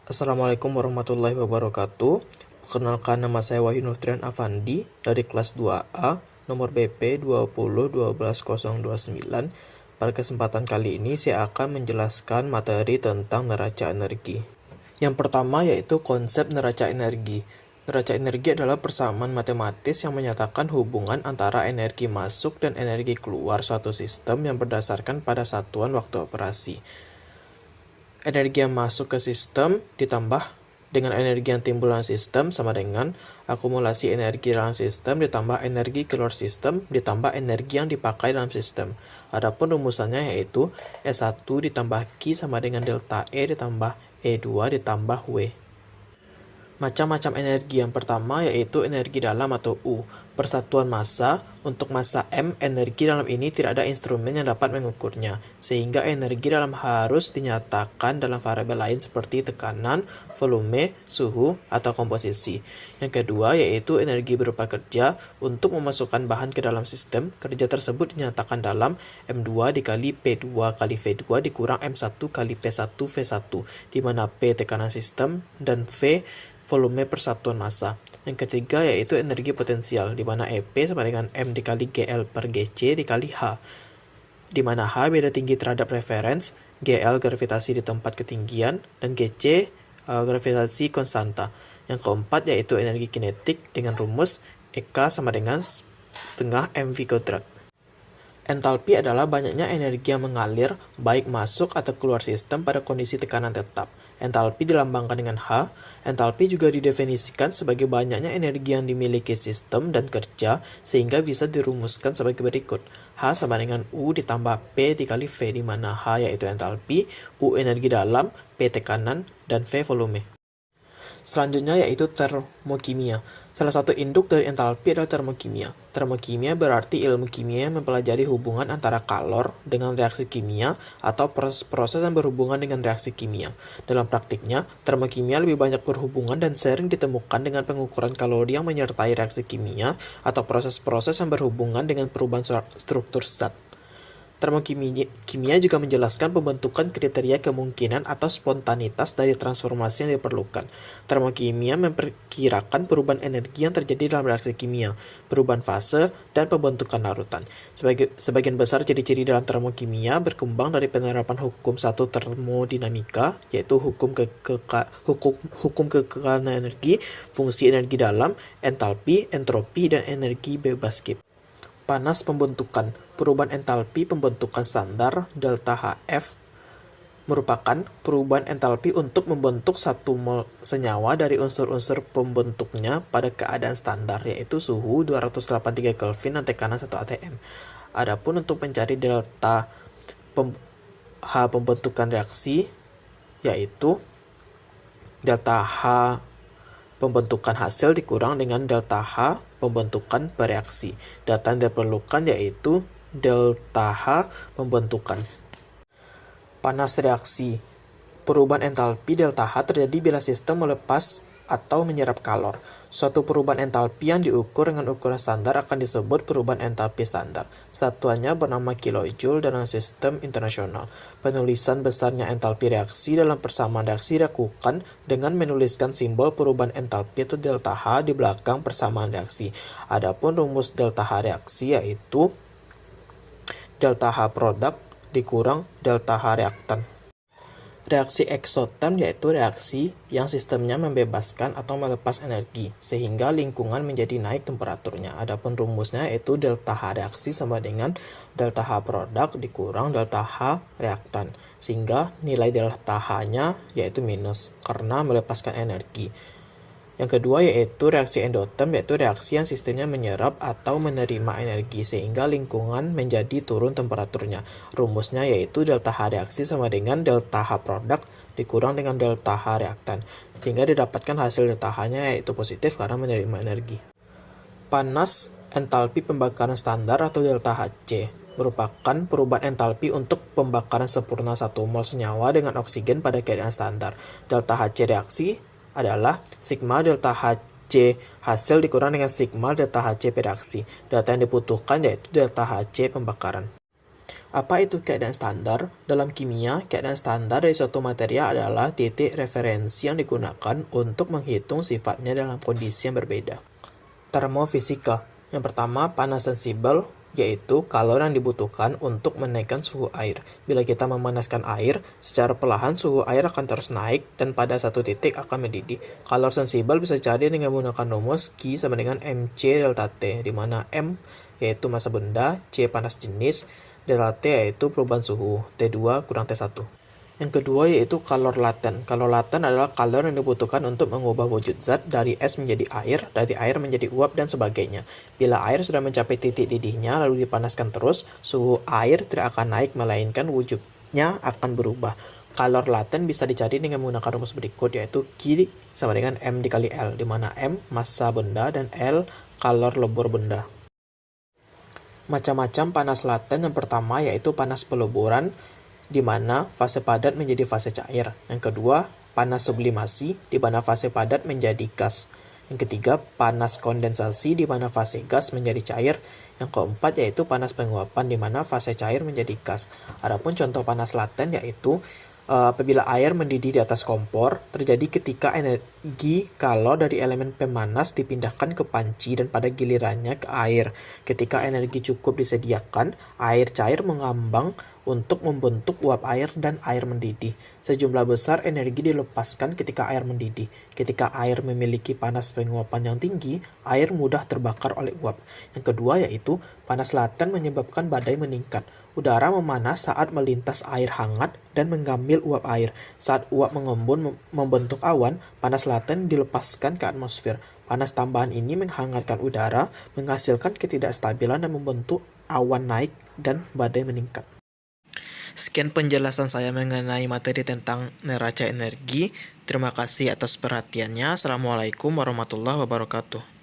Assalamualaikum warahmatullahi wabarakatuh. Perkenalkan, nama saya Wahyu Nurtrian Afandi dari kelas 2A, nomor BP 20 12 029. Pada kesempatan kali ini saya akan menjelaskan materi tentang neraca energi. Yang pertama yaitu konsep neraca energi. Neraca energi adalah persamaan matematis yang menyatakan hubungan antara energi masuk dan energi keluar suatu sistem yang berdasarkan pada satuan waktu operasi. Energi yang masuk ke sistem ditambah dengan energi yang timbul dalam sistem sama dengan akumulasi energi dalam sistem ditambah energi keluar sistem ditambah energi yang dipakai dalam sistem. Adapun rumusannya yaitu E1 ditambah Q sama dengan delta E ditambah E2 ditambah W. Macam-macam energi yang pertama yaitu energi dalam atau U. Persatuan massa, untuk massa M, energi dalam ini tidak ada instrumen yang dapat mengukurnya, sehingga energi dalam harus dinyatakan dalam variabel lain seperti tekanan, volume, suhu, atau komposisi. Yang kedua yaitu energi berupa kerja. Untuk memasukkan bahan ke dalam sistem, kerja tersebut dinyatakan dalam M2 dikali P2 kali V2 dikurang M1 kali P1 V1, di mana P tekanan sistem dan V volume persatuan massa. Yang ketiga yaitu energi potensial, di mana EP sama dengan M dikali GL per GC dikali H, di mana H beda tinggi terhadap referens, GL gravitasi di tempat ketinggian, dan GC gravitasi konstanta. Yang keempat yaitu energi kinetik dengan rumus EK sama dengan setengah MV kuadrat. Entalpi adalah banyaknya energi yang mengalir, baik masuk atau keluar sistem pada kondisi tekanan tetap. Entalpi dilambangkan dengan H. Entalpi juga didefinisikan sebagai banyaknya energi yang dimiliki sistem dan kerja, sehingga bisa dirumuskan sebagai berikut. H sama dengan U ditambah P dikali V, di mana H yaitu entalpi, U energi dalam, P tekanan, dan V volume. Selanjutnya yaitu termokimia. Salah satu induk dari entalpi adalah termokimia. Termokimia berarti ilmu kimia yang mempelajari hubungan antara kalor dengan reaksi kimia atau proses-proses yang berhubungan dengan reaksi kimia. Dalam praktiknya, termokimia lebih banyak berhubungan dan sering ditemukan dengan pengukuran kalori yang menyertai reaksi kimia atau proses-proses yang berhubungan dengan perubahan struktur zat. Termokimia juga menjelaskan pembentukan kriteria kemungkinan atau spontanitas dari transformasi yang diperlukan. Termokimia memperkirakan perubahan energi yang terjadi dalam reaksi kimia, perubahan fase, dan pembentukan larutan. Sebagian besar ciri-ciri dalam termokimia berkembang dari penerapan hukum satu termodinamika, yaitu hukum kekekalan energi, fungsi energi dalam, entalpi, entropi, dan energi bebas Gibbs. Panas pembentukan. Perubahan entalpi pembentukan standar delta HF merupakan perubahan entalpi untuk membentuk satu mol senyawa dari unsur-unsur pembentuknya pada keadaan standar, yaitu suhu 283 Kelvin dan tekanan 1 atm. Adapun untuk mencari delta H pembentukan reaksi, yaitu delta H pembentukan hasil dikurang dengan delta H pembentukan bereaksi. Data yang diperlukan yaitu delta H pembentukan. Panas reaksi. Perubahan entalpi delta H terjadi bila sistem melepas atau menyerap kalor. Suatu perubahan entalpi yang diukur dengan ukuran standar akan disebut perubahan entalpi standar. Satuannya bernama kilojoule dalam sistem internasional. Penulisan besarnya entalpi reaksi dalam persamaan reaksi dilakukan dengan menuliskan simbol perubahan entalpi atau delta H di belakang persamaan reaksi. Adapun rumus delta H reaksi yaitu delta H produk dikurang delta H reaktan. Reaksi eksoterm yaitu reaksi yang sistemnya membebaskan atau melepas energi, sehingga lingkungan menjadi naik temperaturnya. Adapun rumusnya yaitu delta H reaksi sama dengan delta H produk dikurang delta H reaktan, sehingga nilai delta H-nya yaitu minus, karena melepaskan energi. Yang kedua yaitu reaksi endoterm, yaitu reaksi yang sistemnya menyerap atau menerima energi sehingga lingkungan menjadi turun temperaturnya. Rumusnya yaitu delta H reaksi sama dengan delta H produk dikurang dengan delta H reaktan, sehingga didapatkan hasil delta H-nya yaitu positif karena menerima energi. Panas entalpi pembakaran standar atau delta Hc merupakan perubahan entalpi untuk pembakaran sempurna 1 mol senyawa dengan oksigen pada keadaan standar. Delta Hc reaksi adalah sigma delta Hc hasil dikurang dengan sigma delta Hc reaksi. Data yang dibutuhkan yaitu delta Hc pembakaran. Apa itu keadaan standar? Dalam kimia, keadaan standar dari suatu material adalah titik referensi yang digunakan untuk menghitung sifatnya dalam kondisi yang berbeda. Termofisika. Yang pertama, panas sensibel, yaitu kalor yang dibutuhkan untuk menaikkan suhu air. Bila kita memanaskan air, secara perlahan suhu air akan terus naik dan pada satu titik akan mendidih. Kalor sensibel bisa dicari dengan menggunakan rumus Q sama dengan mc delta T, di mana M yaitu massa benda, C panas jenis, delta T yaitu perubahan suhu, T2 kurang T1. Yang kedua yaitu kalor laten. Kalor laten adalah kalor yang dibutuhkan untuk mengubah wujud zat dari es menjadi air, dari air menjadi uap, dan sebagainya. Bila air sudah mencapai titik didihnya lalu dipanaskan terus, suhu air tidak akan naik melainkan wujudnya akan berubah. Kalor laten bisa dicari dengan menggunakan rumus berikut, yaitu Q sama dengan M dikali L, di mana M massa benda dan L kalor lebur benda. Macam-macam panas laten. Yang pertama yaitu panas peluburan, di mana fase padat menjadi fase cair. Yang kedua, panas sublimasi, di mana fase padat menjadi gas. Yang ketiga, panas kondensasi, di mana fase gas menjadi cair. Yang keempat yaitu panas penguapan, di mana fase cair menjadi gas. Adapun contoh panas laten yaitu apabila air mendidih di atas kompor, terjadi ketika energi kalor dari elemen pemanas dipindahkan ke panci dan pada gilirannya ke air. Ketika energi cukup disediakan, air cair mengambang untuk membentuk uap air dan air mendidih. Sejumlah besar energi dilepaskan ketika air mendidih. Ketika air memiliki panas penguapan yang tinggi, air mudah terbakar oleh uap. Yang kedua yaitu panas laten menyebabkan badai meningkat. Udara memanas saat melintas air hangat dan mengambil uap air. Saat uap mengembun membentuk awan, panas laten dilepaskan ke atmosfer. Panas tambahan ini menghangatkan udara, menghasilkan ketidakstabilan dan membentuk awan naik dan badai meningkat. Sekian penjelasan saya mengenai materi tentang neraca energi. Terima kasih atas perhatiannya. Assalamualaikum warahmatullahi wabarakatuh.